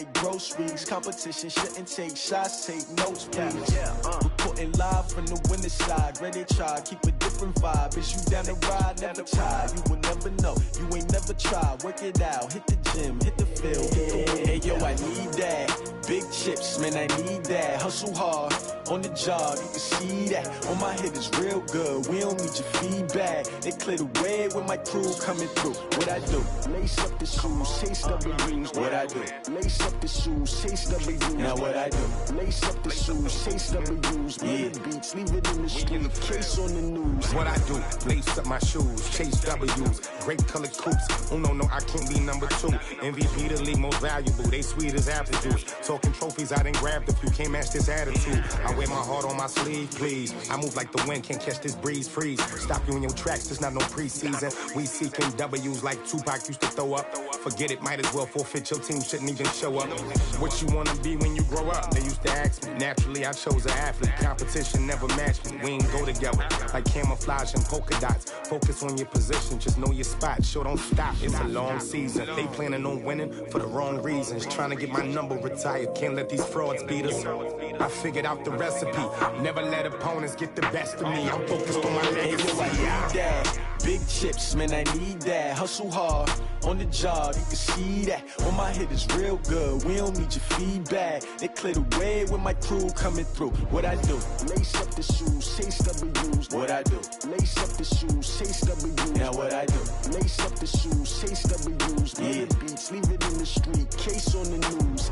like groceries. Competition shouldn't take shots, take notes, please. Reporting live from the winning side. Ready to try, keep a different vibe. Is you down the ride? Never tired. You will never know. You ain't never tried. Work it out. Hit the gym, hit the field, hit the win. Hey yo, I need that. Big chips, man, I need that. Hustle hard on the job, you can see that. On my head is real good. We don't need your feedback. They clear the way when my crew coming through. What I do? Lace up the shoes, chase W's. What I do? Lace up the shoes, chase W's. Now what I do? Lace up the shoes, chase W's. Bring the beats, leave it in the street. Case on the news. What I do? Lace up my shoes, chase W's. Great colored coops. Oh no, I can't be number 2. MVP the league most valuable. They sweet as apple juice. Talking trophies, I done grabbed a few. Can't match this attitude. I wear my heart on my sleeve, please. I move like the wind, can't catch this breeze, freeze. Stop you in your tracks, there's not no preseason. We seeking W's like Tupac used to throw up. Forget it, might as well forfeit. Your team shouldn't even show up. What you wanna be when you grow up? They used to ask me. Naturally, I chose an athlete. Competition never matched me. We ain't go together like camouflage and polka dots. Focus on your position, just know your spot. Sure, don't stop. It's a long season. They planning on winning for the wrong reasons. Trying to get my number retired. Can't let these frauds beat us. I figured out the recipe. Never let opponents get the best of me. I'm focused on my legacy. I need that. Big chips, man, I need that. Hustle hard on the job, you can see that. On my head is real good. We don't need your feedback. They clear the way when my crew coming through. What I do? Lace up the shoes, chase W's. What I do? Lace up the shoes, chase W's. Now what I do? Lace up the shoes, chase W's. Bring the beats, leave it in the street. Case on the news.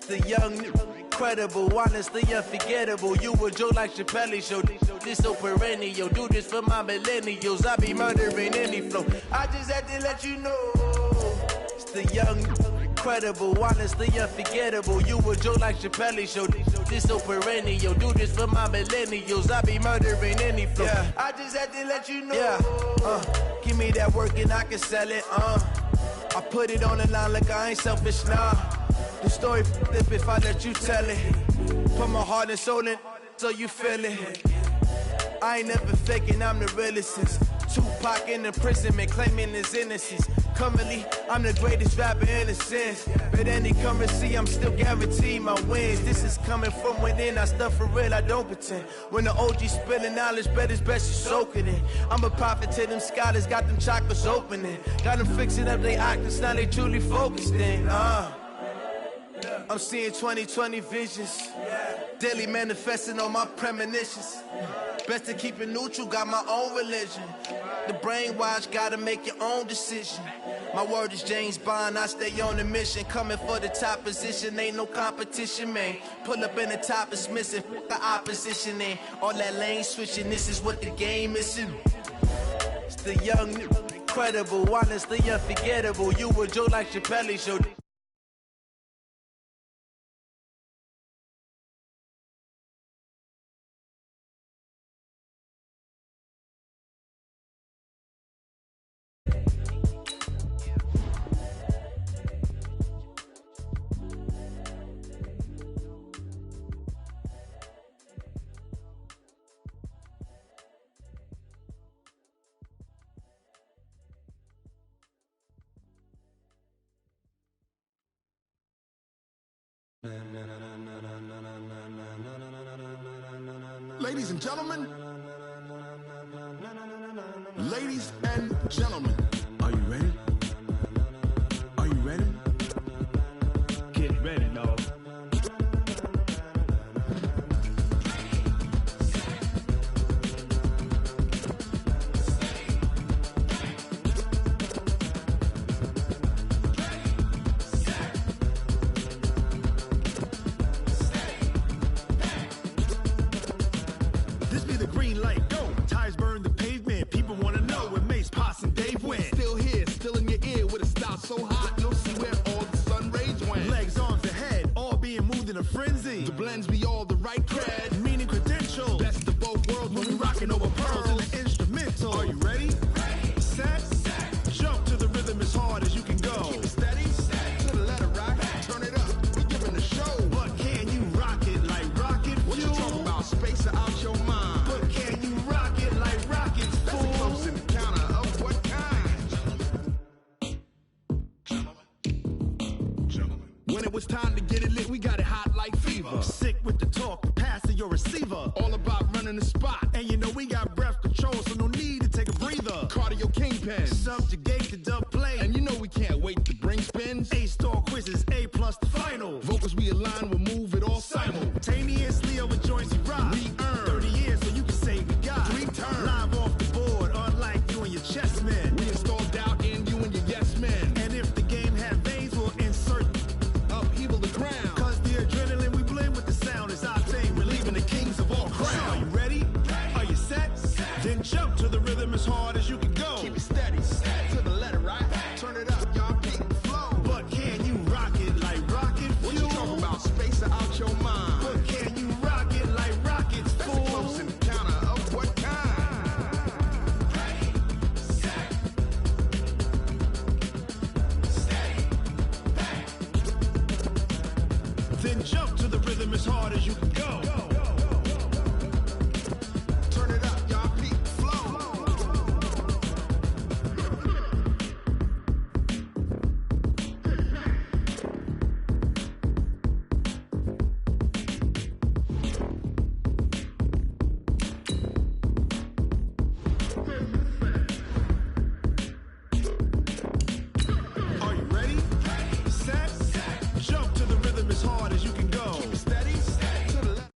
The young, incredible, honestly unforgettable. You a joke like Chappelle show. This so perennial. Do this for my millennials. I be murdering any flow. I just had to let you know. It's the young, incredible, honestly unforgettable. You a joke like Chappelle show. This so perennial. Do this for my millennials. I be murdering any flow. I just had to let you know. Give me that work and I can sell it. I put it on the line like I ain't selfish, nah. The story flip if I let you tell it. Put my heart and soul in so you feel it. I ain't never faking, I'm the realest since Tupac in imprisonment, claiming his innocence. Currently, I'm the greatest rapper in a sense. But any currency, I'm still guaranteed my wins. This is coming from within, I stuff for real, I don't pretend. When the OG spilling knowledge, bet it's best you soak it in. I'm a prophet to them scholars, got them chakras opening. Got them fixing up they octaves, now they truly focused in. I'm seeing 2020 visions. Daily manifesting on my premonitions. Best to keep it neutral, got my own religion. The brainwash, gotta make your own decision. My word is James Bond, I stay on a mission. Coming for the top position, ain't no competition, man. Pull up in the top is missing, fuck the opposition, and all that lane switching, this is what the game is in. It's the young, incredible, honestly unforgettable. You a joke like Chappelle show. Ladies and gentlemen, ladies and gentlemen, are you ready? Are you ready? Get ready, dog. This be the green light, go. Tires burn the pavement. People wanna know where Mace, Posse, and Dave went. Still here, still in your ear with a style so hot, you'll see where all the sun rays went. Legs, arms, and head, all being moved in a frenzy. The blends be all the right cred, meaning credentials. Best of both worlds when we it's time to get it lit, we got it hot like fever. Sick with the talk, the pass to your receiver. All about running the spot. And you know we got breath control, so no need to take a breather. Cardio kingpin, subjugate the dub play. And you know we can't wait to bring spins. A-star quizzes, A+ the final. Vocals we align, we'll move it all simultaneously over joints we rock. We earn 30 years, so you can say we got 3 turns. Live off the board, unlike you and your chess men. We install doubt in you and your yes men. And if the game had veins, we'll insert upheaval the ground. Cause the adrenaline we blend with the sound is our thing. Relieving the kings of all crowns. So are you ready? Are you set? Then jump to the rhythm as hard as you can go. Keep it steady, to the letter, right? Turn it up, y'all, keep the flow. But can you rock it like rocket fuel? What you talking about? Space out your mind. But can you rock it like rockets, fool? That's a close encounter of what kind? Ready, set, steady, back. Then jump to the rhythm as hard as you can go. Turn it up, y'all, keep the flow. Are you ready? Set, jump to the rhythm as hard as you can go. Keep it steady, to the left.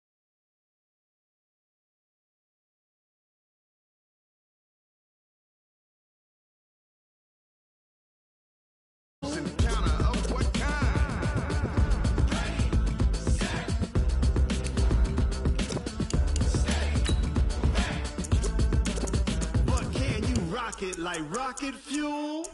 Encounter of what kind? Ready, set, steady, back. But can you rock it like rocket fuel?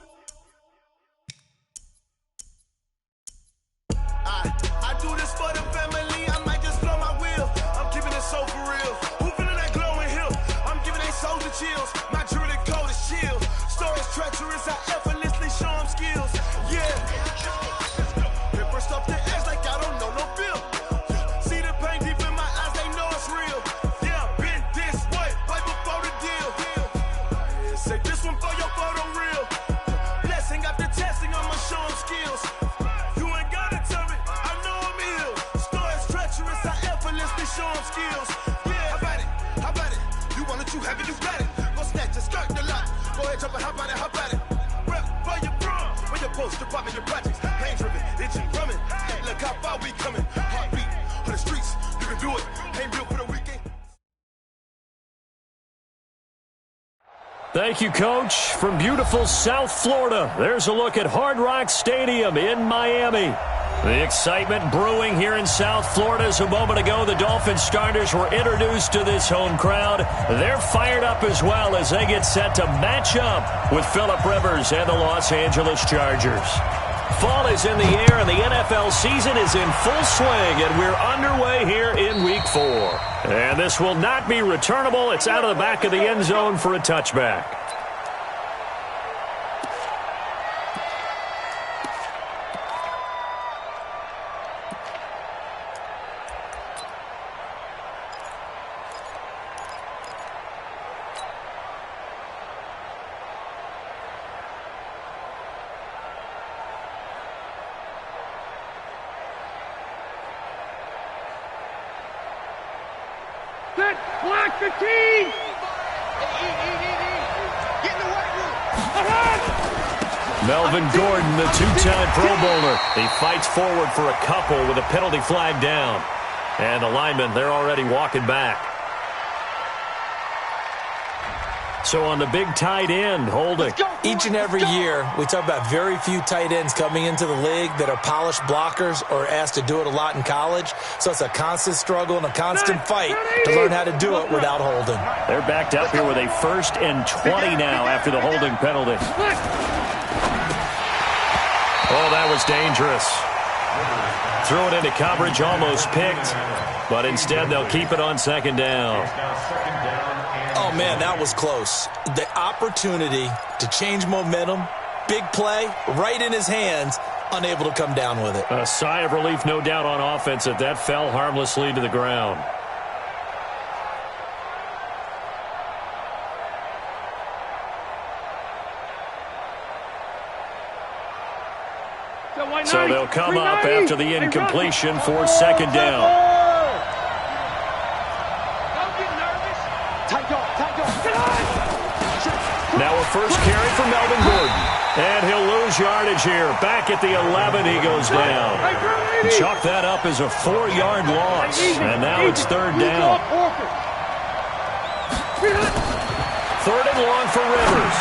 I do this for the family, I might just blow my wheel. I'm keeping it so for real. Who feeling that glowing hill? I'm giving they soldier chills. My jewelry code is chill. Stories treacherous, I effortlessly show them skills. Yeah. Paper stuff the edge like I don't know no bill. See the pain deep in my eyes, they know it's real. Yeah, been this way before the deal. Say this one for your photo reel. Blessing after testing, I'ma show them skills. You ain't gotta tell me, I know I'm ill. Stories treacherous, I effortlessly show them skills. Yeah, how about it? How about it? You want it, you have it, you got it. Go snatch your skirt the lot. Go ahead, jump it, how about it? How about it? Rep for your bro, where your post, department, your projects. Pain driven, itching, drumming. Hey, look how far we coming. Heartbeat on the streets, you can do it. Ain't built for the weekend. Thank you, Coach. From beautiful South Florida, there's a look at Hard Rock Stadium in Miami. The excitement brewing here in South Florida as a moment ago the Dolphins starters were introduced to this home crowd. They're fired up as well as they get set to match up with Phillip Rivers and the Los Angeles Chargers. Fall is in the air and the NFL season is in full swing, and we're underway here in Week 4. And this will not be returnable. It's out of the back of the end zone for a touchback. Block the team! Get in the white room! Melvin Gordon, the two-time Pro Bowler. He fights forward for a couple with a penalty flag down. And the linemen, they're already walking back. So on the big tight end, holding. Each and every year, we talk about very few tight ends coming into the league that are polished blockers or asked to do it a lot in college. So it's a constant struggle and a constant fight to learn how to do it without holding. They're backed up here with a 1st and 20 now after the holding penalty. Oh, that was dangerous. Threw it into coverage, almost picked. But instead, they'll keep it on 2nd down. Oh, man, that was close. The opportunity to change momentum, big play, right in his hands, unable to come down with it. A sigh of relief, no doubt, on offense that that fell harmlessly to the ground. So they'll come up after the incompletion for second down. Now a first carry for Melvin Gordon. And he'll lose yardage here. Back at the 11, he goes down. Chalk that up as a 4-yard loss. And now it's third down. Third and long for Rivers.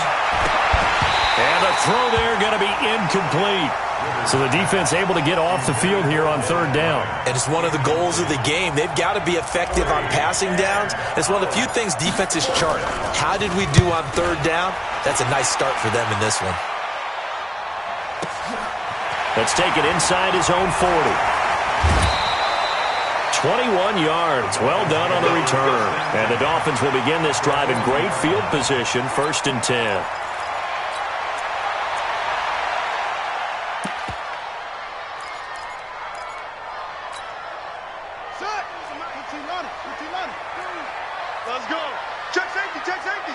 And the throw there going to be incomplete. So the defense able to get off the field here on third down. And it's one of the goals of the game. They've got to be effective on passing downs. It's one of the few things defenses chart. How did we do on third down? That's a nice start for them in this one. Let's take it inside his own 40. 21 yards. Well done on the return. And the Dolphins will begin this drive in great field position, 1st and 10. Let's go. Check safety, check safety.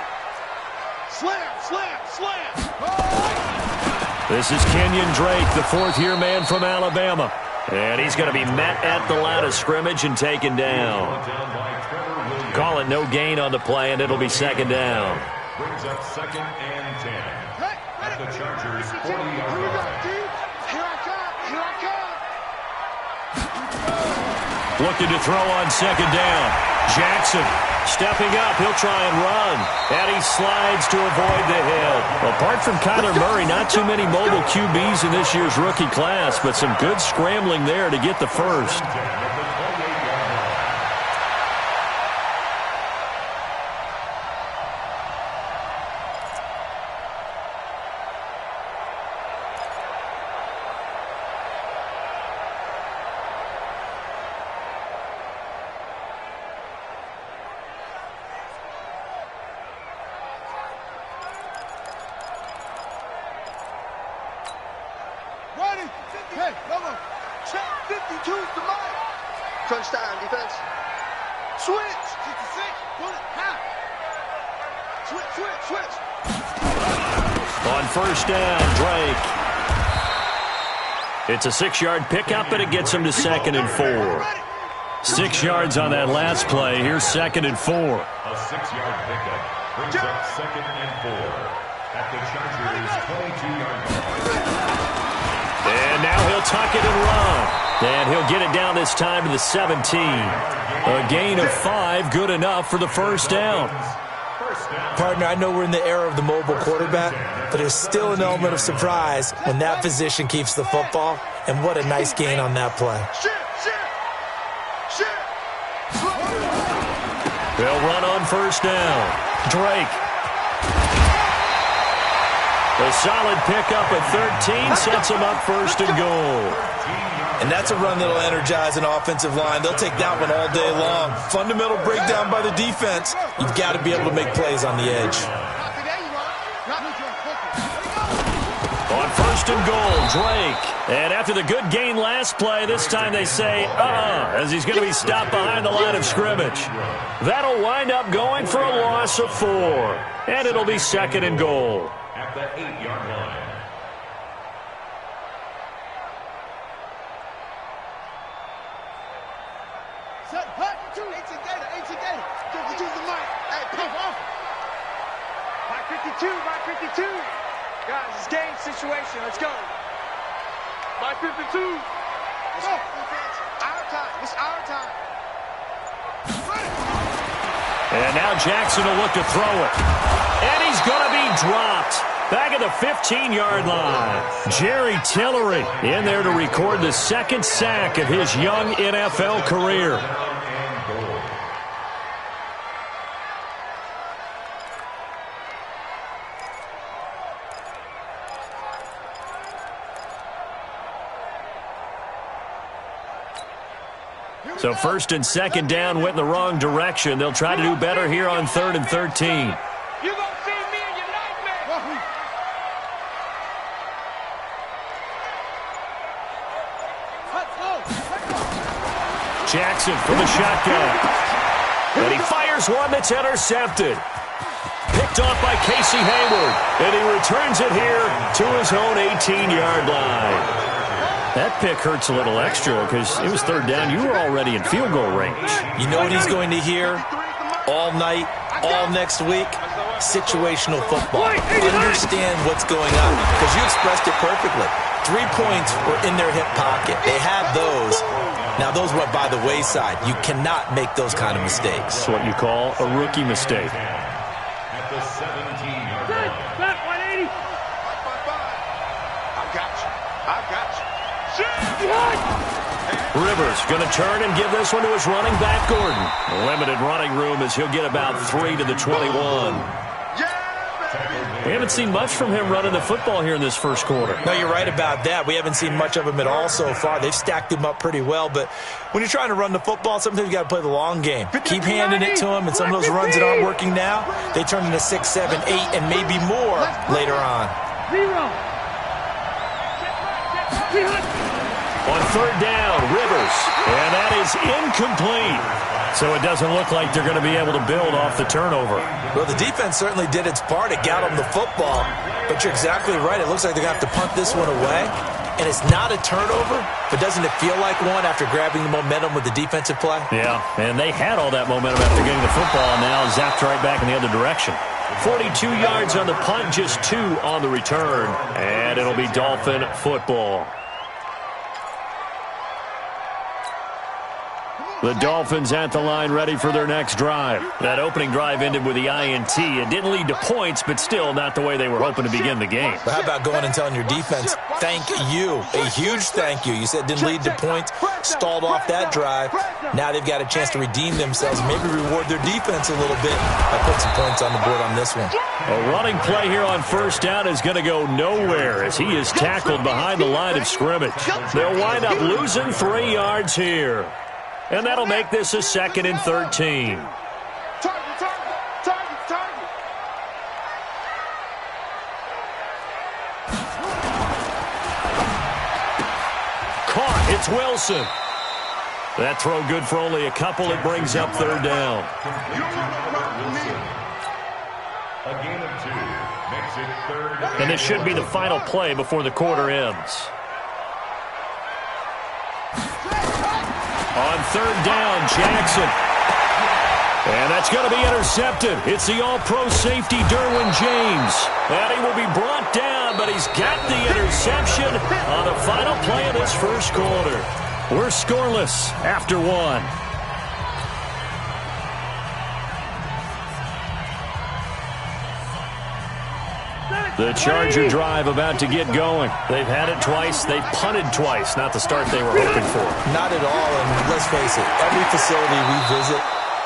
Slam, slam, slam. This is Kenyon Drake, the 4th-year man from Alabama. And he's going to be met at the line of scrimmage and taken down. Call it no gain on the play, and it'll be second down. Brings up 2nd and 10. At the Chargers' 40-yard line. Here I come, here I come. Looking to throw on second down. Jackson stepping up. He'll try and run. And he slides to avoid the hit. Apart from Kyler Murray, not too many mobile QBs in this year's rookie class, but some good scrambling there to get the first. Hey, come on. Check 52's the mark. Crunch time, defense. Switch. 66. Pull it. Half. Switch, switch, switch. On first down, Drake. It's a 6-yard pickup, and it gets him to 2nd and 4. 6 yards on that last play. Here's 2nd and 4. A 6-yard pickup brings up 2nd and 4 at the Chargers' 22-yard line. And now he'll tuck it and run. And he'll get it down this time to the 17. A gain of 5, good enough for the first down. Partner, I know we're in the era of the mobile quarterback, but there's still an element of surprise when that physician keeps the football. And what a nice gain on that play. They'll run on first down. Drake. A solid pickup at 13 sets him up 1st and goal. And that's a run that'll energize an offensive line. They'll take that one all day long. Fundamental breakdown by the defense. You've got to be able to make plays on the edge. On 1st and goal, Drake. And after the good gain last play, this time they say, as he's going to be stopped behind the line of scrimmage. That'll wind up going for a loss of 4. And it'll be 2nd and goal. At the 8-yard line. Set, hut, 2, 18 data, 18 data. 52's the mic. Hey, pump off. By 52, by 52. Guys, it's game situation. Let's go. By 52. Let's go, defense. Our time. It's our time. And now Jackson will look to throw it. And he's going to be dropped. Back at the 15-yard line. Jerry Tillery in there to record the 2nd sack of his young NFL career. So 1st and 2nd down went in the wrong direction. They'll try to do better here on 3rd and 13. You're going to see me in your nightmare. Jackson from the shotgun. And he fires one that's intercepted. Picked off by Casey Hayward. And he returns it here to his own 18-yard line. That pick hurts a little extra because it was third down. You were already in field goal range. You know what he's going to hear all night, all next week? Situational football. Understand what's going on because you expressed it perfectly. 3 points were in their hip pocket. They had those. Now, those went by the wayside. You cannot make those kind of mistakes. It's what you call a rookie mistake. At the 17-yard line. Back 180. I got you. I got you. Rivers going to turn and give this one to his running back, Gordon. Limited running room as he'll get about 3 to the 21. We haven't seen much from him running the football here in this first quarter. No, you're right about that. We haven't seen much of him at all so far. They've stacked him up pretty well, but when you're trying to run the football, sometimes you got to play the long game. Keep handing it to him, and some of those runs that aren't working now, they turn into 6, 7, 8, and maybe more later on. On third down, Rivers, and that is incomplete. So it doesn't look like they're going to be able to build off the turnover. Well, the defense certainly did its part. It got them the football, but you're exactly right. It looks like they're going to have to punt this one away, and it's not a turnover, but doesn't it feel like one after grabbing the momentum with the defensive play? Yeah, and they had all that momentum after getting the football, and now zapped right back in the other direction. 42 yards on the punt, just 2 on the return, and it'll be Dolphin football. The Dolphins at the line ready for their next drive. That opening drive ended with the INT. It didn't lead to points, but still not the way they were hoping to begin the game. But how about going and telling your defense, thank you, a huge thank you. You said it didn't lead to points, stalled off that drive. Now they've got a chance to redeem themselves, maybe reward their defense a little bit by putting some points on the board on this one. A running play here on first down is going to go nowhere as he is tackled behind the line of scrimmage. They'll wind up losing 3 yards here. And that'll make this a 2nd and 13. Caught. It's Wilson. That throw good for only a couple. It brings up third down. A gain of 2 makes it 3rd. And this should be the final play before the quarter ends. On third down, Jackson. And that's going to be intercepted. It's the all-pro safety, Derwin James. And he will be brought down, but he's got the interception on the final play of this first quarter. We're scoreless after 1. The Charger drive about to get going. They've had it twice. They've punted twice. Not the start they were hoping for. Not at all, and let's face it, every facility we visit,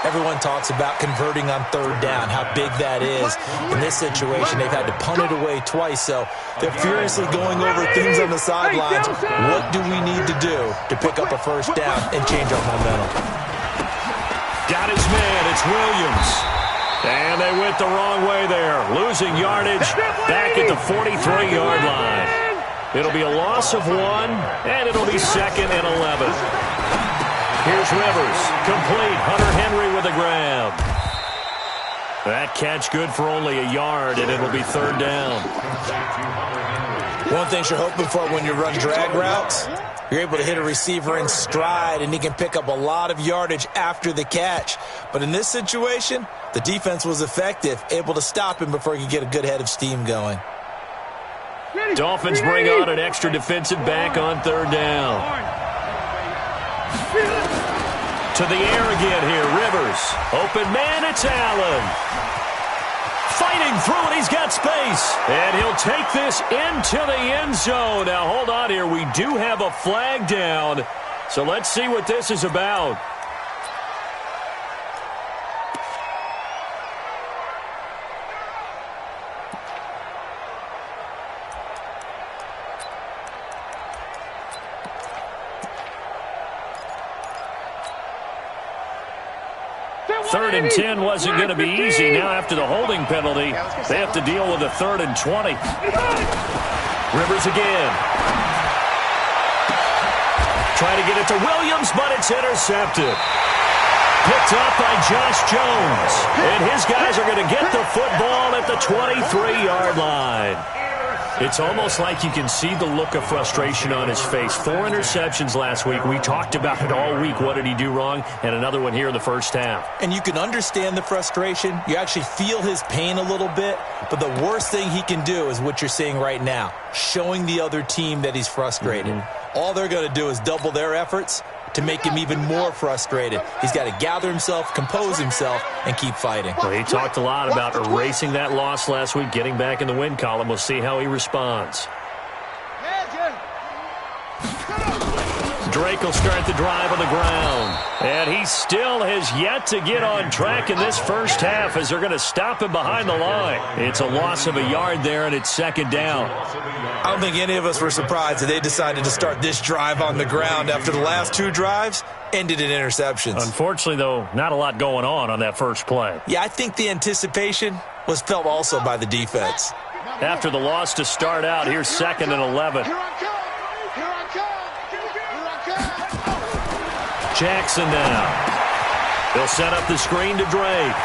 everyone talks about converting on third down, how big that is. In this situation, they've had to punt it away twice, so they're furiously going over things on the sidelines. What do we need to do to pick up a first down and change our momentum? Got his man. It's Williams. And they went the wrong way there. Losing yardage back at the 43-yard line. It'll be a loss of 1, and it'll be 2nd and 11. Here's Rivers. Complete. Hunter Henry with a grab. That catch good for only a yard, and it'll be third down. One thing you're hoping for when you run drag routes, you're able to hit a receiver in stride, and he can pick up a lot of yardage after the catch. But in this situation, the defense was effective, able to stop him before he could get a good head of steam going. Dolphins bring on an extra defensive back on third down. To the air again here, Rivers. Open man, it's Allen. Fighting through it, he's got space. And he'll take this into the end zone. Now, hold on here. We do have a flag down. So let's see what this is about. Third and 10 wasn't going to be easy. Now after the holding penalty, they have to deal with a 3rd and 20. Rivers again. Trying to get it to Williams, but it's intercepted. Picked up by Josh Jones. And his guys are going to get the football at the 23-yard line. It's almost like you can see the look of frustration on his face. 4 interceptions last week. We talked about it all week. What did he do wrong? And another one here in the first half. And you can understand the frustration. You actually feel his pain a little bit. But the worst thing he can do is what you're seeing right now, showing the other team that he's frustrated. All they're going to do is double their efforts to make him even more frustrated. He's got to gather himself, compose himself, and keep fighting. Well, he talked a lot about erasing that loss last week, getting back in the win column. We'll see how he responds. Drake will start the drive on the ground. And he still has yet to get on track in this first half as they're going to stop him behind the line. It's a loss of a yard there, and it's second down. I don't think any of us were surprised that they decided to start this drive on the ground after the last 2 drives ended in interceptions. Unfortunately, though, not a lot going on that first play. Yeah, I think the anticipation was felt also by the defense. After the loss to start out, here's 2nd and 11. Jackson now. He'll set up the screen to Drake.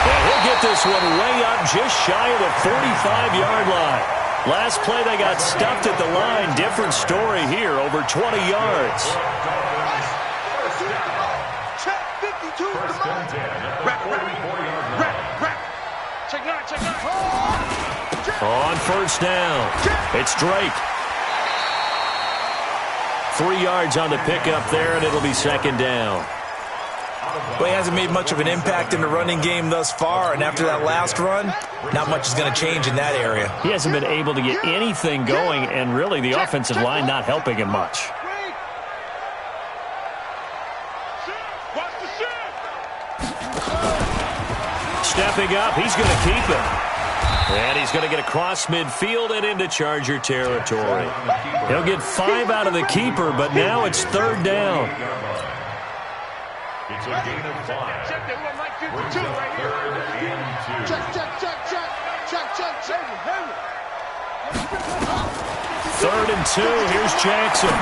And he'll get this one way up just shy of the 45-yard line. Last play they got stuffed at the line. Different story here, over 20 yards. Check 52 to mine. On first down, it's Drake. 3 yards on the pickup there, and it'll be second down. Well, he hasn't made much of an impact in the running game thus far, and after that last run, not much is going to change in that area. He hasn't been able to get anything going, and really the offensive line not helping him much. Stepping up, he's going to keep it. And he's going to get across midfield and into Charger territory. He'll get 5 out of the keeper, but now it's third down. It's a gain of 5. Check that one, Mike 52 right here. Check. Third and 2, here's Jackson.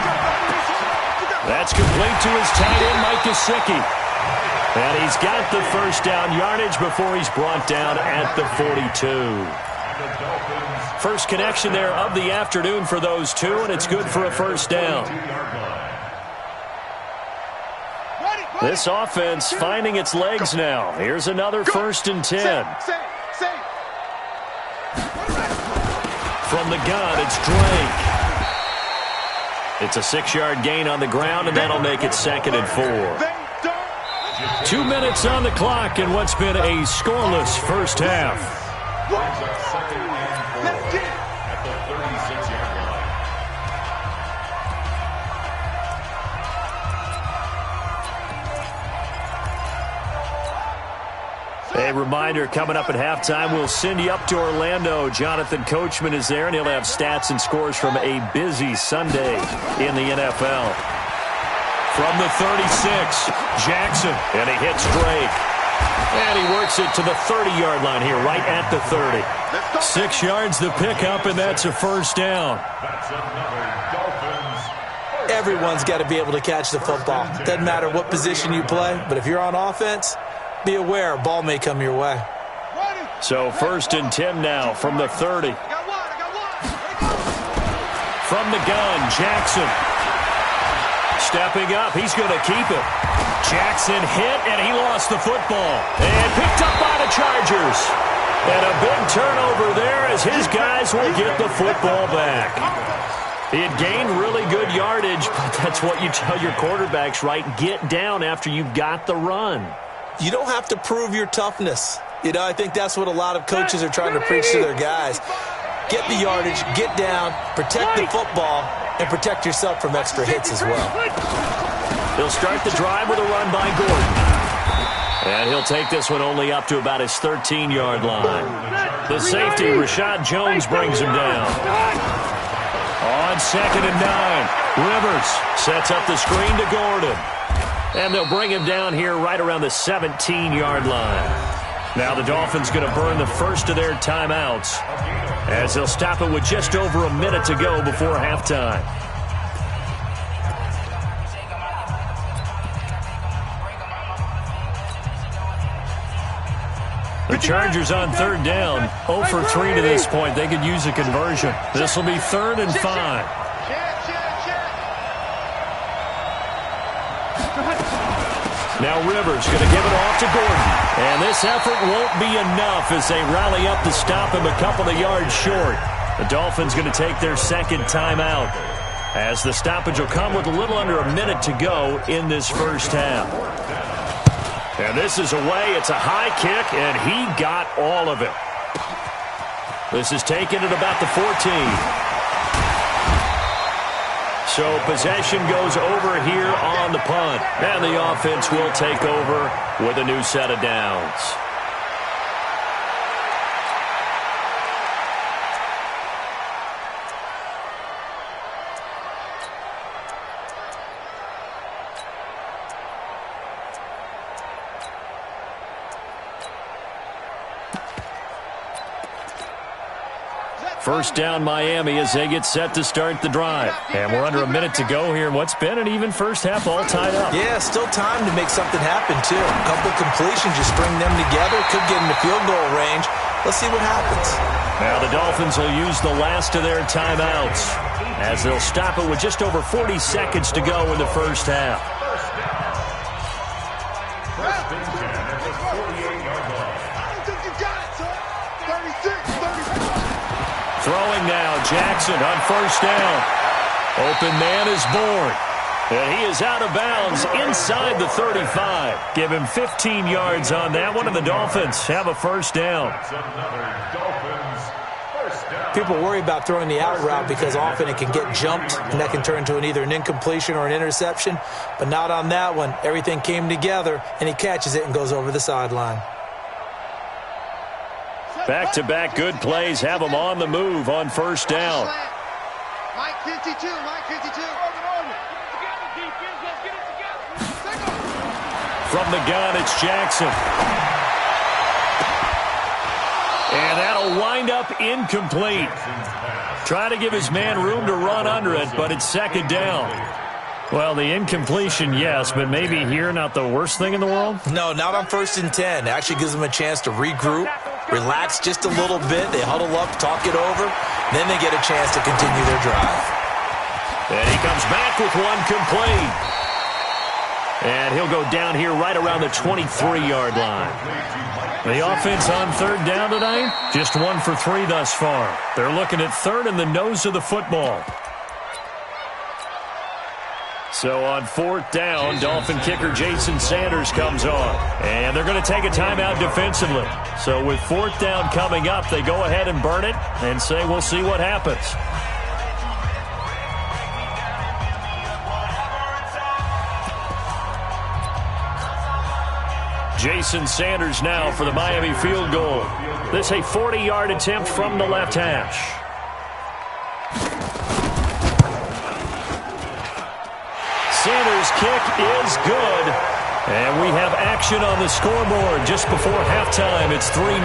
That's complete to his tight end, Mike Gesicki. And he's got the first down yardage before he's brought down at the 42. First connection there of the afternoon for those two, and it's good for a first down. This offense finding its legs now. Here's another 1st and 10. From the gun, it's Drake. It's a 6-yard gain on the ground, and that'll make it 2nd and 4. 2 minutes on the clock in what's been a scoreless first half. At the 36-yard line. A reminder, coming up at halftime, we'll send you up to Orlando. Jonathan Coachman is there, and he'll have stats and scores from a busy Sunday in the NFL. From the 36, Jackson, and he hits Drake. And he works it to the 30-yard line here, right at the 30. 6 yards the pickup, and that's a first down. That's another Dolphins. Everyone's got to be able to catch the football. Doesn't matter what position you play, but if you're on offense, be aware a ball may come your way. So 1st and 10 now from the 30. From the gun, Jackson. Stepping up, he's going to keep it. Jackson hit, and he lost the football. And picked up by the Chargers. And a big turnover there as his guys will get the football back. He had gained really good yardage, but that's what you tell your quarterbacks, right? Get down after you've got the run. You don't have to prove your toughness. You know, I think that's what a lot of coaches are trying to preach to their guys. Get the yardage, get down, protect the football, and protect yourself from extra hits as well. He'll start the drive with a run by Gordon. And he'll take this one only up to about his 13-yard line. The safety, Rashad Jones, brings him down. On 2nd and 9, Rivers sets up the screen to Gordon. And they'll bring him down here right around the 17-yard line. Now the Dolphins going to burn the first of their timeouts as they'll stop it with just over a minute to go before halftime. The Chargers on third down, 0 for 3 to this point. They could use a conversion. This will be 3rd and 5. Now Rivers going to give it off to Gordon. And this effort won't be enough as they rally up to stop him a couple of yards short. The Dolphins going to take their second timeout, as the stoppage will come with a little under a minute to go in this first half. And this is away. It's a high kick, and he got all of it. This is taken at about the 14. So possession goes over here on the punt. And the offense will take over with a new set of downs. First down Miami as they get set to start the drive. And we're under a minute to go here in what's been an even first half, all tied up. Yeah, still time to make something happen, too. A couple completions, you string them together, could get into field goal range. Let's see what happens. Now the Dolphins will use the last of their timeouts, as they'll stop it with just over 40 seconds to go in the first half. First and 10 at the 48-yard line. I don't think you got it, son. 36, 36. Throwing now, Jackson on first down. Open man is born. And he is out of bounds inside the 35. Give him 15 yards on that one, and the Dolphins have a first down. That's another Dolphins first down. People worry about throwing the out route because often it can get jumped, and that can turn into either an incompletion or an interception. But not on that one. Everything came together, and he catches it and goes over the sideline. Back-to-back good plays have them on the move on first down. Mike 52, Mike 52. From the gun, it's Jackson. And that'll wind up incomplete. Try to give his man room to run under it, but it's second down. Well, the incompletion, yes, but maybe here not the worst thing in the world? No, not on 1st and 10. It actually gives them a chance to regroup, relax just a little bit. They huddle up, talk it over. Then they get a chance to continue their drive. And he comes back with one complete. And he'll go down here right around the 23-yard line. The offense on third down tonight, just 1 for 3 thus far. They're looking at third in the nose of the football. So on fourth down, Dolphin kicker Jason Sanders comes on. And they're going to take a timeout defensively. So with fourth down coming up, they go ahead and burn it and say we'll see what happens. Jason Sanders now for the Miami field goal. This a 40-yard attempt from the left hash. Sanders' kick is good. And we have action on the scoreboard just before halftime. It's 3-0.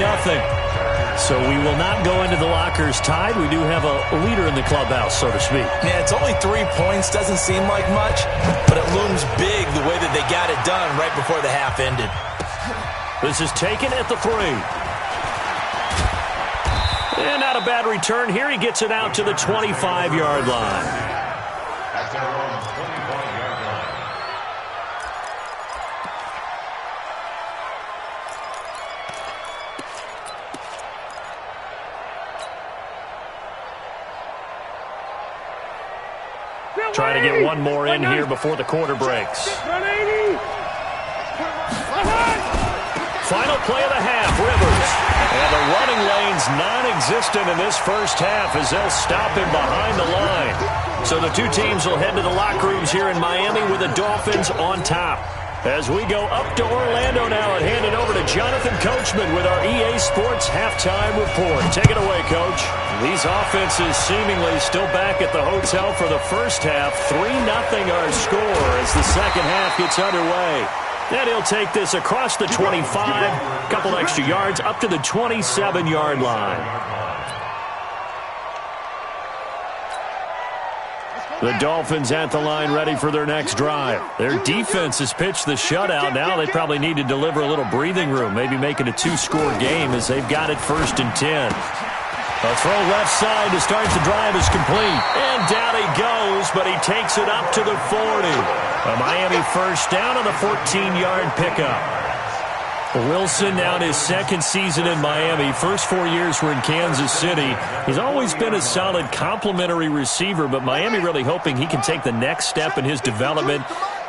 So we will not go into the lockers tied. We do have a leader in the clubhouse, so to speak. Yeah, it's only 3 points. Doesn't seem like much, but it looms big the way that they got it done right before the half ended. This is taken at the 3. And not a bad return here. He gets it out to the 25-yard line. At their own 25-yard line. Trying to get one more in here before the quarter breaks. Final play of the half, Rivers. And the running lane's non-existent in this first half as they'll stop him behind the line. So the two teams will head to the locker rooms here in Miami with the Dolphins on top. As we go up to Orlando now and hand it over to Jonathan Coachman with our EA Sports halftime report. Take it away, Coach. These offenses seemingly still back at the hotel for the first half. 3-0 our score as the second half gets underway. And he'll take this across the 25, a couple extra yards, up to the 27-yard line. The Dolphins at the line ready for their next drive. Their defense has pitched the shutout. Now they probably need to deliver a little breathing room, maybe make it a 2-score game as they've got it 1st and 10. A throw left side to start the drive is complete. And down he goes, but he takes it up to the 40. A Miami first down on the 14-yard pickup. Wilson now in his 2nd season in Miami. First 4 years were in Kansas City. He's always been a solid complementary receiver, but Miami really hoping he can take the next step in his development,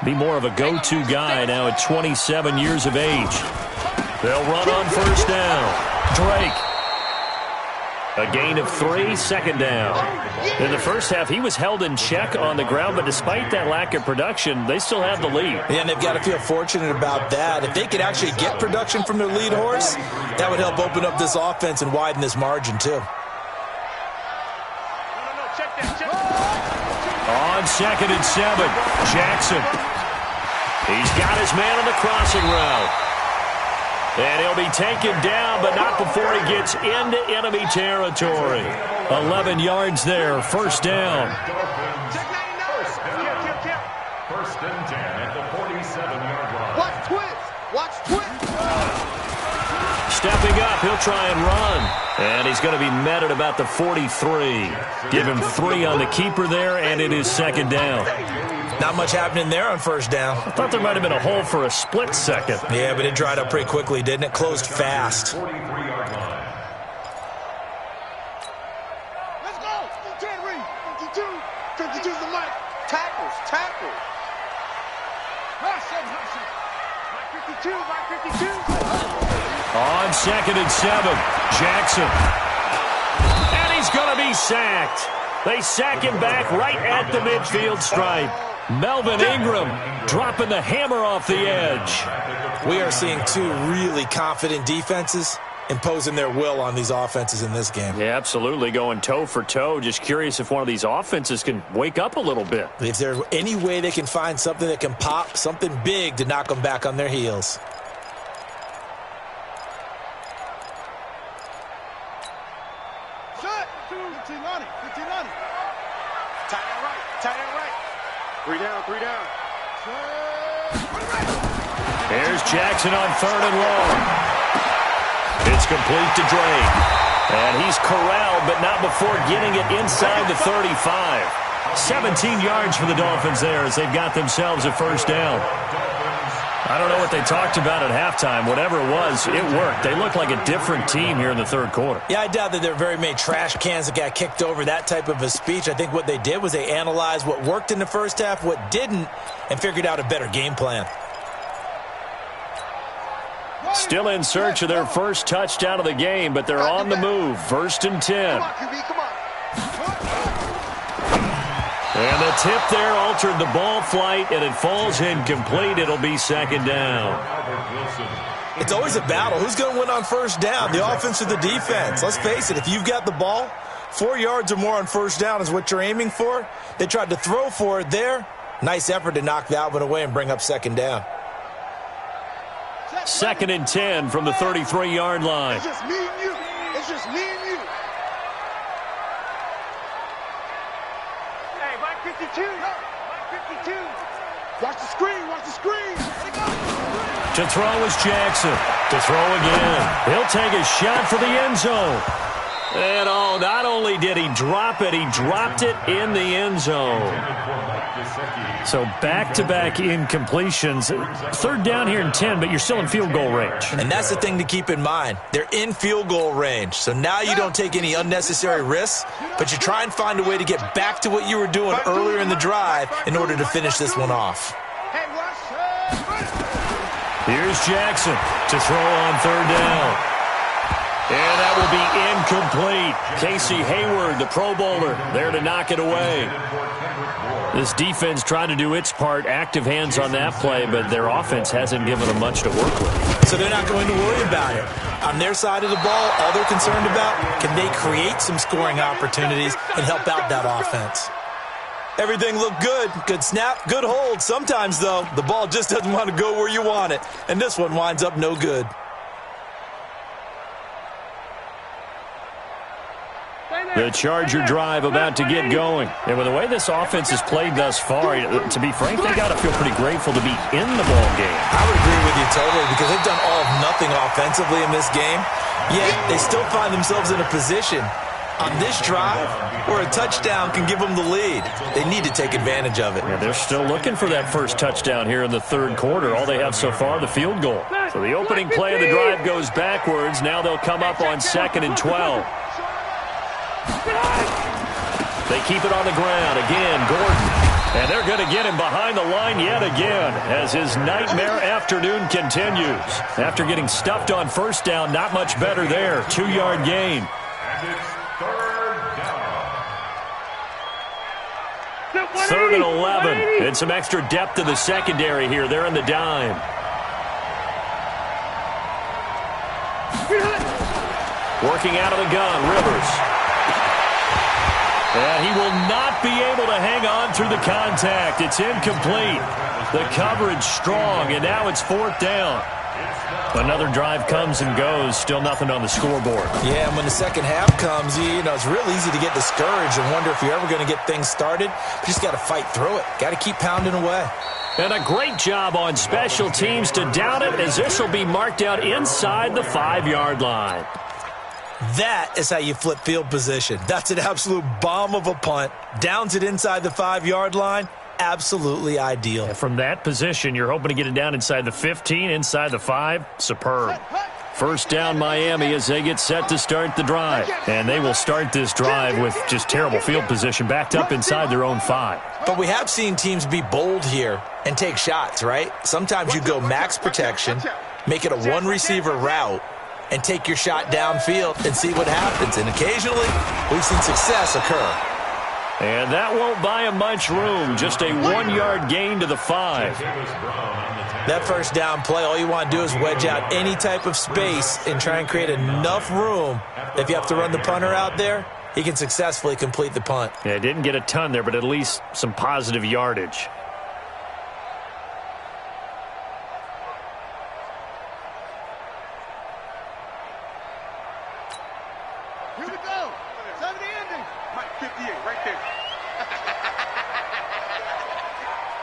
be more of a go-to guy now at 27 years of age. They'll run on first down. Drake. A gain of 3, 2nd down. In the first half, he was held in check on the ground, but despite that lack of production, they still have the lead. Yeah, and they've got to feel fortunate about that. If they could actually get production from their lead horse, that would help open up this offense and widen this margin, too. On 2nd and 7, Jackson. He's got his man on the crossing route. And he'll be taken down, but not before he gets into enemy territory. 11 yards there, first down. First and 10 at the 47-yard line. Watch twins. Watch twins. Stepping up, he'll try and run. And he's going to be met at about the 43. Give him 3 on the keeper there, and it is 2nd down. Not much happening there on first down. I thought there might have been a hole for a split second. Yeah, but it dried up pretty quickly, didn't it? Closed fast. 43-yard line. Let's go. 10 read. 52. 52's the mic. Tackles. Tackles. My 52. My 52. On 2nd and 7, Jackson. And he's going to be sacked. They sack him back right at the midfield stripe. Melvin Ingram dropping the hammer off the edge. We are seeing 2 really confident defenses imposing their will on these offenses in this game. Yeah, absolutely, going toe for toe. Just curious if one of these offenses can wake up a little bit. If there's any way they can find something that can pop, something big to knock them back on their heels. Shut. 15 on it. 15 on it. Tight end right. Tight end right. 3 down. 3 down. Here's Jackson on 3rd and long. It's complete to Drake. And he's corralled, but not before getting it inside the 35. 17 yards for the Dolphins there as they've got themselves a first down. I don't know what they talked about at halftime. Whatever it was, it worked. They look like a different team here in the 3rd quarter. Yeah, I doubt that there are very many trash cans that got kicked over, that type of a speech. I think what they did was they analyzed what worked in the first half, what didn't, and figured out a better game plan. Still in search of their first touchdown of the game, but they're on the move. 1st and 10. Come on, QB. Come on. And the tip there altered the ball flight, and it falls incomplete. It'll be 2nd down. It's always a battle. Who's going to win on first down, the offense or the defense? Let's face it, if you've got the ball, 4 yards or more on first down is what you're aiming for. They tried to throw for it there. Nice effort to knock that one away and bring up 2nd down. 2nd and 10 from the 33-yard line. It's just me and you. It's just me and you. Hey, my 52. My 52. Watch the screen. Watch the screen. To throw is Jackson. To throw again. He'll take a shot for the end zone. And not only did he drop it, he dropped it in the end zone. So back-to-back incompletions. 3rd down here and 10, but you're still in field goal range. And that's the thing to keep in mind. They're in field goal range. So now you don't take any unnecessary risks, but you try and find a way to get back to what you were doing earlier in the drive in order to finish this one off. Here's Jackson to throw on 3rd down. And that will be incomplete. Casey Hayward, the Pro Bowler, there to knock it away. This defense tried to do its part, active hands on that play, but their offense hasn't given them much to work with. So they're not going to worry about it. On their side of the ball, all they're concerned about, can they create some scoring opportunities and help out that offense? Everything looked good. Good snap, good hold. Sometimes, though, the ball just doesn't want to go where you want it, and this one winds up no good. The Charger drive about to get going. And with the way this offense has played thus far, to be frank, they got to feel pretty grateful to be in the ball game. I would agree with you totally because they've done all of nothing offensively in this game, yet they still find themselves in a position on this drive where a touchdown can give them the lead. They need to take advantage of it. Yeah, they're still looking for that first touchdown here in the third quarter. All they have so far, the field goal. So the opening play of the drive goes backwards. Now they'll come up on 2nd and 12. They keep it on the ground. Again, Gordon. And they're going to get him behind the line yet again as his nightmare afternoon continues. After getting stuffed on first down, not much better there. 2-yard gain. Third and 11. And some extra depth to the secondary here. They're in the dime. Working out of the gun, Rivers. And he will not be able to hang on through the contact. It's incomplete. The coverage strong, and now it's 4th down. Another drive comes and goes. Still nothing on the scoreboard. Yeah, and when the second half comes, you know, it's real easy to get discouraged and wonder if you're ever going to get things started. But you just got to fight through it. Got to keep pounding away. And a great job on special teams to down it, as this will be marked out inside the 5-yard line. That is how you flip field position. That's an absolute bomb of a punt. Downs it inside the 5-yard line. Absolutely ideal. And from that position, you're hoping to get it down inside the 15, inside the 5. Superb. First down, Miami, as they get set to start the drive. And they will start this drive with just terrible field position, backed up inside their own 5. But we have seen teams be bold here and take shots, right? Sometimes you go max protection, make it a one-receiver route, and take your shot downfield and see what happens. And occasionally, we've seen success occur. And that won't buy him much room. Just a 1-yard gain to the 5. That first down play, all you want to do is wedge out any type of space and try and create enough room. If you have to run the punter out there, he can successfully complete the punt. Yeah, didn't get a ton there, but at least some positive yardage. Here we go. 70 ending. Mike 58 right there.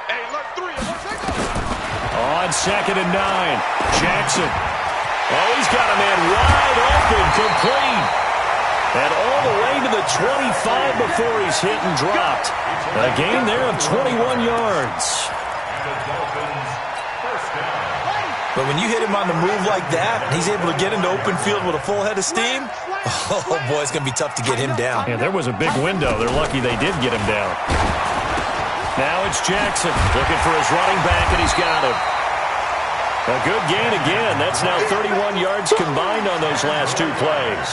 Hey, alert 3. Alert 2. On 2nd and 9. Jackson. Oh, he's got a man wide open, complete. And all the way to the 25 before he's hit and dropped. A gain there of 21 yards. But when you hit him on the move like that, and he's able to get into open field with a full head of steam, oh, boy, it's going to be tough to get him down. Yeah, there was a big window. They're lucky they did get him down. Now it's Jackson looking for his running back, and he's got him. A good gain again. That's now 31 yards combined on those last 2 plays.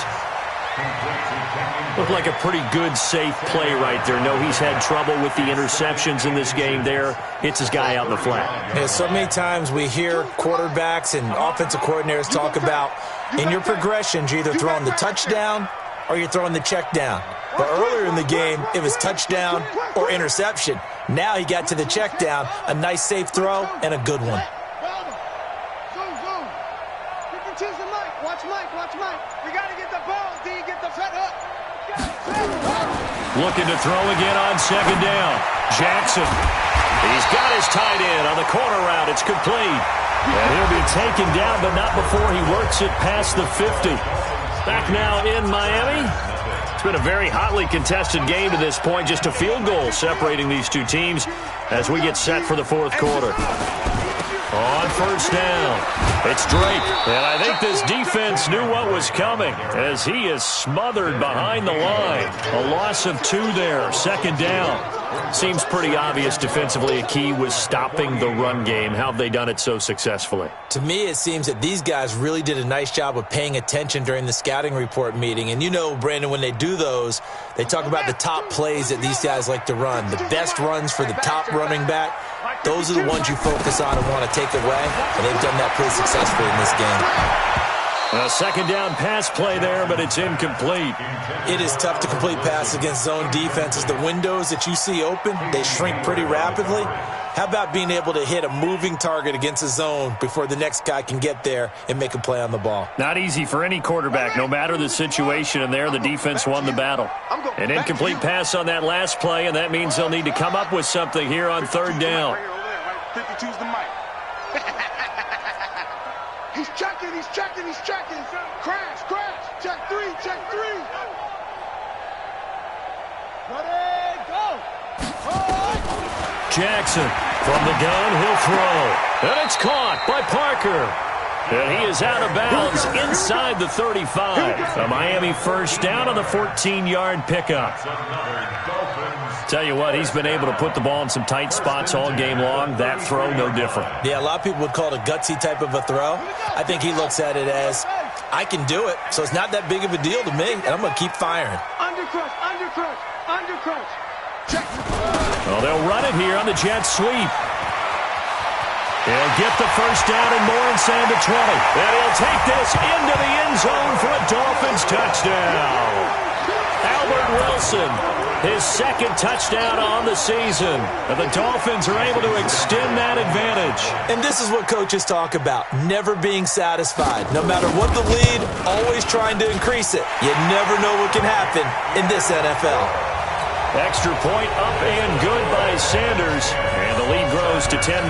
Looked like a pretty good, safe play right there. No, he's had trouble with the interceptions in this game there. Hits his guy out in the flat. Yeah, so many times we hear quarterbacks and offensive coordinators talk about in your progressions, you're either throwing the touchdown or you're throwing the check down. But earlier in the game, it was touchdown or interception. Now he got to the check down, a nice safe throw, and a good one. Zoom. You can choose the mic. Watch Mike. We got to get the ball, D. Get the set up. Looking to throw again on 2nd down. Jackson. He's got his tight end on the corner route. It's complete. And he'll be taken down, but not before he works it past the 50. Back now in Miami. It's been a very hotly contested game to this point. Just a field goal separating these two teams as we get set for the 4th quarter. On first down, it's Drake. And I think this defense knew what was coming as he is smothered behind the line. A loss of 2 there, 2nd down. Seems pretty obvious defensively a key was stopping the run game. How have they done it so successfully? To me, it seems that these guys really did a nice job of paying attention during the scouting report meeting. And you know, Brandon, when they do those, they talk about the top plays that these guys like to run. The best runs for the top running back. Those are the ones you focus on and want to take away. And they've done that pretty successfully in this game. A 2nd down pass play there, but it's incomplete. It is tough to complete passes against zone defenses. The windows that you see open, they shrink pretty rapidly. How about being able to hit a moving target against a zone before the next guy can get there and make a play on the ball? Not easy for any quarterback, no matter the situation, and there the defense won the battle. An incomplete pass on that last play, and that means they'll need to come up with something here on third down. 52's the mic. He's checking, he's checking, he's checking. Crash, crash. Check three, check three. Ready, go. Jackson from the gun, he'll throw. And it's caught by Parker. And he is out of bounds inside the 35. A Miami first down on the 14-yard pickup. Tell you what, he's been able to put the ball in some tight spots all game long. That throw, no different. Yeah, a lot of people would call it a gutsy type of a throw. I think he looks at it as, I can do it, so it's not that big of a deal to me, and I'm going to keep firing. Undercrush, undercrush, undercrush. Check. Well, they'll run it here on the jet sweep. He'll get the first down and more inside the 20. And he'll take this into the end zone for a Dolphins touchdown. Albert Wilson, his second touchdown on the season. And the Dolphins are able to extend that advantage. And this is what coaches talk about, never being satisfied. No matter what the lead, always trying to increase it. You never know what can happen in this NFL. Extra point up and good by Sanders. And the lead grows to 10-0.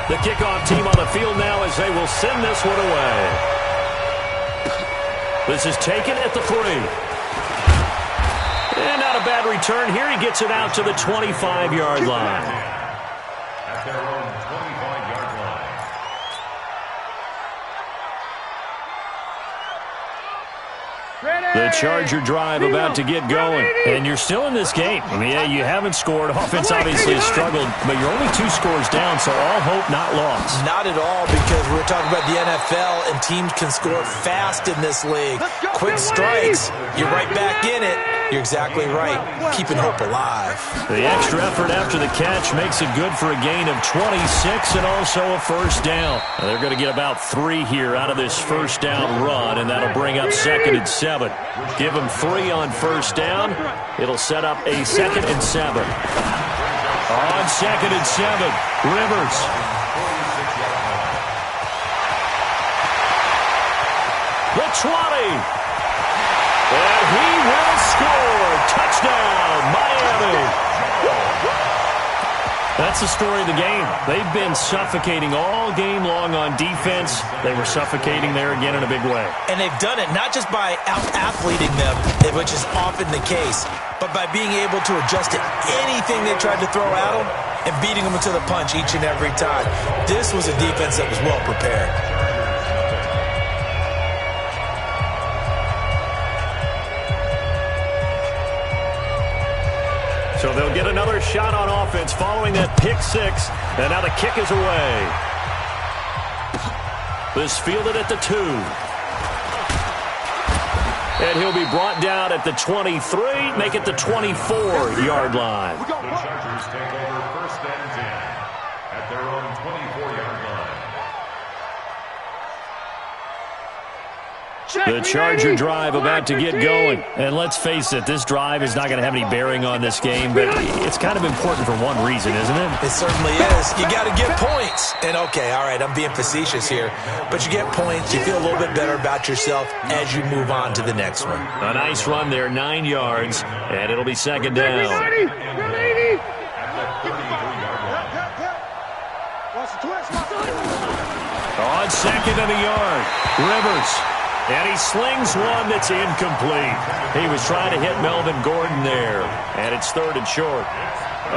The kickoff team on the field now as they will send this one away. This is taken at the 3. And not a bad return here. He gets it out to the 25-yard line. At their own 25-yard line. The Charger drive about to get going. And you're still in this game. I mean, yeah, you haven't scored. Offense obviously has struggled, but you're only 2 scores down, so all hope not lost. Not at all, because we're talking about the NFL, and teams can score fast in this league. Quick strikes, you're right back in it. You're exactly right. Keeping hope alive. The extra effort after the catch makes it good for a gain of 26 and also a first down. Now they're going to get about 3 here out of this first down run, and that'll bring up 2nd and 7. Give them 3 on first down. It'll set up a 2nd and 7. On 2nd and 7, Rivers. The 20. And he will score. Touchdown, Miami. That's the story of the game. They've been suffocating all game long on defense. They were suffocating there again in a big way. And they've done it not just by out-athleting them, which is often the case, but by being able to adjust to anything they tried to throw at them and beating them to the punch each and every time. This was a defense that was well prepared. So they'll get another shot on offense following that pick 6. And now the kick is away. This fielded at the 2. And he'll be brought down at the 23, make it the 24-yard line. The Chargers take over 1st and 10 at their own 24-yard line. The Charger drive about to get going. And let's face it, this drive is not going to have any bearing on this game, but it's kind of important for one reason, isn't it? It certainly is. You got to get points. And okay, all right, I'm being facetious here, but you get points, you feel a little bit better about yourself as you move on to the next one. A nice run there, 9 yards, and it'll be 2nd down. At the 33-yard line. On 2nd and a yard, Rivers. And he slings one that's incomplete. He was trying to hit Melvin Gordon there. And it's 3rd and short.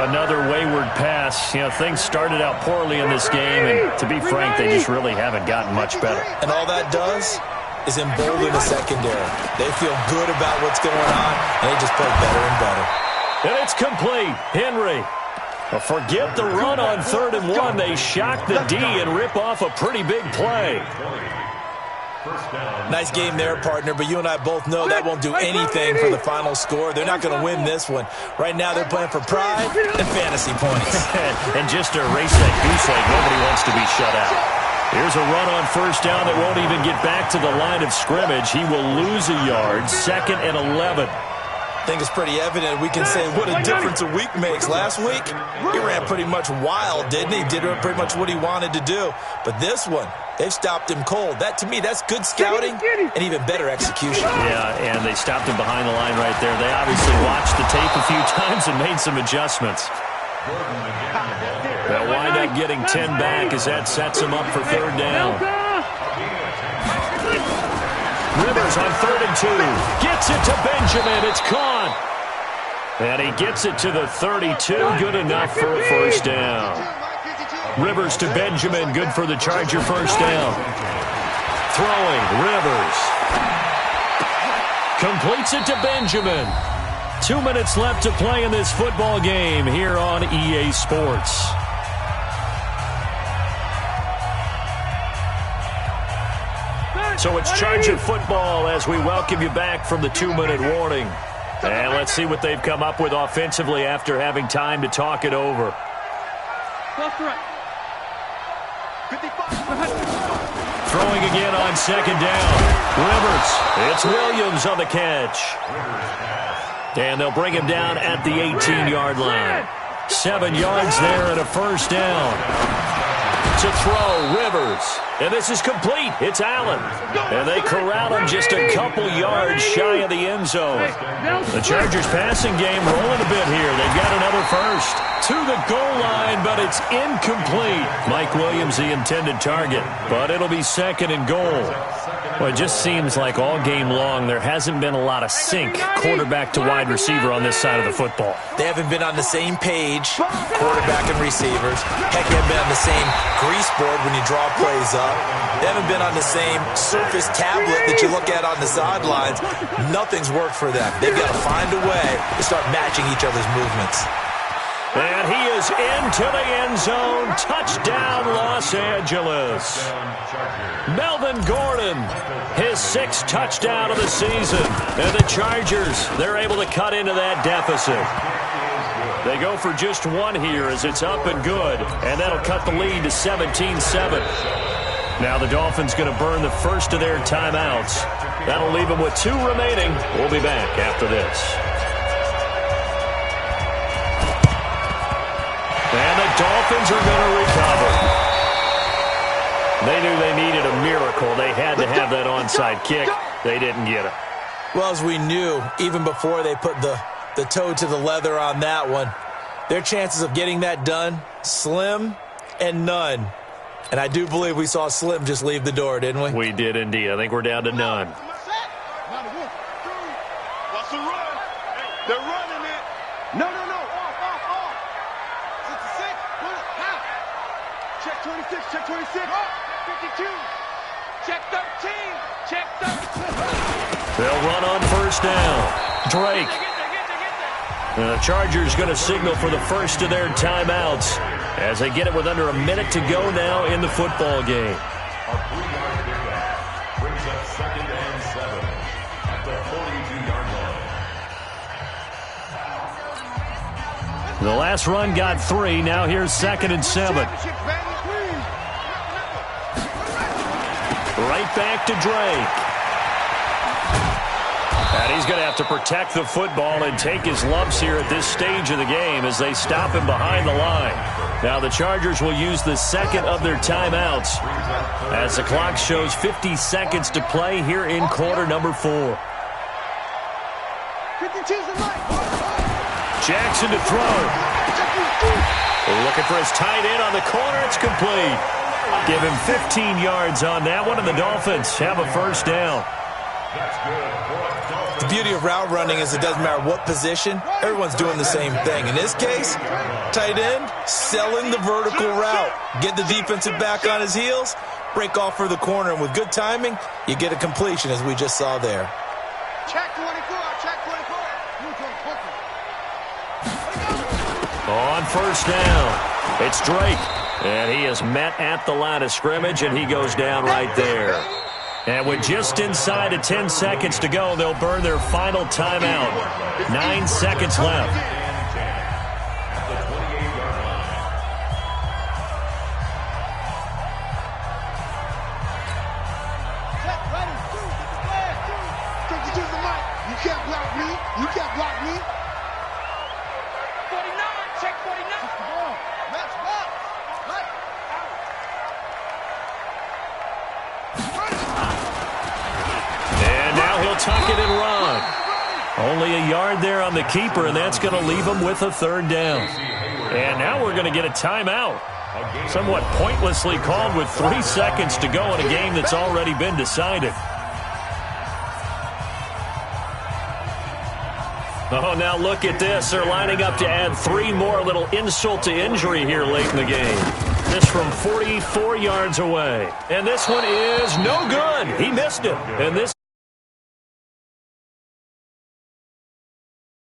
Another wayward pass. You know, things started out poorly in this game, and to be frank, they just really haven't gotten much better. And all that does is embolden the secondary. They feel good about what's going on, and they just play better and better. And it's complete. Henry. Well, forget the run on 3rd and 1. They shock the D and rip off a pretty big play. Nice game there, partner, but you and I both know that won't do anything for the final score. They're not going to win this one. Right now, they're playing for pride and fantasy points. And just to erase that goose egg, nobody wants to be shut out. Here's a run on first down that won't even get back to the line of scrimmage. He will lose a yard, 2nd and 11. I think it's pretty evident. We can say what a difference a week makes. Last week, he ran pretty much wild, didn't he? Did pretty much what he wanted to do. But this one, they've stopped him cold. That, to me, that's good scouting and even better execution. Yeah, and they stopped him behind the line right there. They obviously watched the tape a few times and made some adjustments. They'll wind up getting 10 back as that sets him up for third down. Rivers on 3rd and 2. Gets it to Benjamin. It's caught. And he gets it to the 32. Good enough for a first down. Rivers to Benjamin. Good for the Charger first down. Throwing. Rivers. Completes it to Benjamin. 2 minutes left to play in this football game here on EA Sports. So it's Charger football as we welcome you back from the 2-minute warning. And let's see what they've come up with offensively after having time to talk it over. Throwing again on 2nd down. Rivers. It's Williams on the catch. And they'll bring him down at the 18-yard line. 7 yards there and a first down. To throw, Rivers. And this is complete. It's Allen. And they corral him just a couple yards shy of the end zone. The Chargers passing game rolling a bit here. They've got another first. To the goal line, but it's incomplete. Mike Williams, the intended target. But it'll be 2nd and goal. Well, it just seems like all game long there hasn't been a lot of sync quarterback to wide receiver on this side of the football. They haven't been on the same page, quarterback and receivers. Heck, they haven't been on the same grease board when you draw plays up. They haven't been on the same Surface tablet that you look at on the sidelines. Nothing's worked for them. They've got to find a way to start matching each other's movements. And he is into the end zone. Touchdown, Los Angeles. Melvin Gordon, his 6th touchdown of the season. And the Chargers, they're able to cut into that deficit. They go for just 1 here as it's up and good. And that'll cut the lead to 17-7. Now the Dolphins going to burn the first of their timeouts. That'll leave them with 2 remaining. We'll be back after this. And the Dolphins are going to recover. They knew they needed a miracle. They had to have that onside kick. They didn't get it. Well, as we knew, even before they put the toe to the leather on that one, their chances of getting that done, slim and none. And I do believe we saw Slim just leave the door, didn't we? We did indeed. I think we're down to none. What's the run? They're running it. No. Off. 66. Put it. Half. Check 26. Check 26. 52. Check 13. Check 13. They'll run on first down. Drake. The Chargers going to signal for the first of their timeouts as they get it with under a minute to go now in the football game. A 3-yard pickup brings up 2nd and 7 at the 42-yard line. The last run got 3. Now here's 2nd and 7. Right back to Drake. And he's going to have to protect the football and take his lumps here at this stage of the game as they stop him behind the line. Now the Chargers will use the 2nd of their timeouts as the clock shows 50 seconds to play here in quarter number 4. Jackson to throw. Looking for his tight end on the corner. It's complete. Give him 15 yards on that one, and the Dolphins have a first down. The beauty of route running is it doesn't matter what position, everyone's doing the same thing. In this case, tight end, selling the vertical route. Get the defensive back on his heels, break off for the corner, and with good timing, you get a completion as we just saw there. Check 24. Check 24. On first down, it's Drake. And he is met at the line of scrimmage, and he goes down right there. And with just inside of 10 seconds to go, they'll burn their final timeout. 9 seconds left. You can't block me. You can't block me. 49, check 49. Match box. Right. And now he'll tuck it and run. Only a yard there on the keeper, and that's going to leave him with a third down. And now we're going to get a timeout. Somewhat pointlessly called with 3 seconds to go in a game that's already been decided. Oh, now look at this. They're lining up to add 3 more, a little insult to injury here late in the game. This from 44 yards away. And this one is no good. He missed it. And this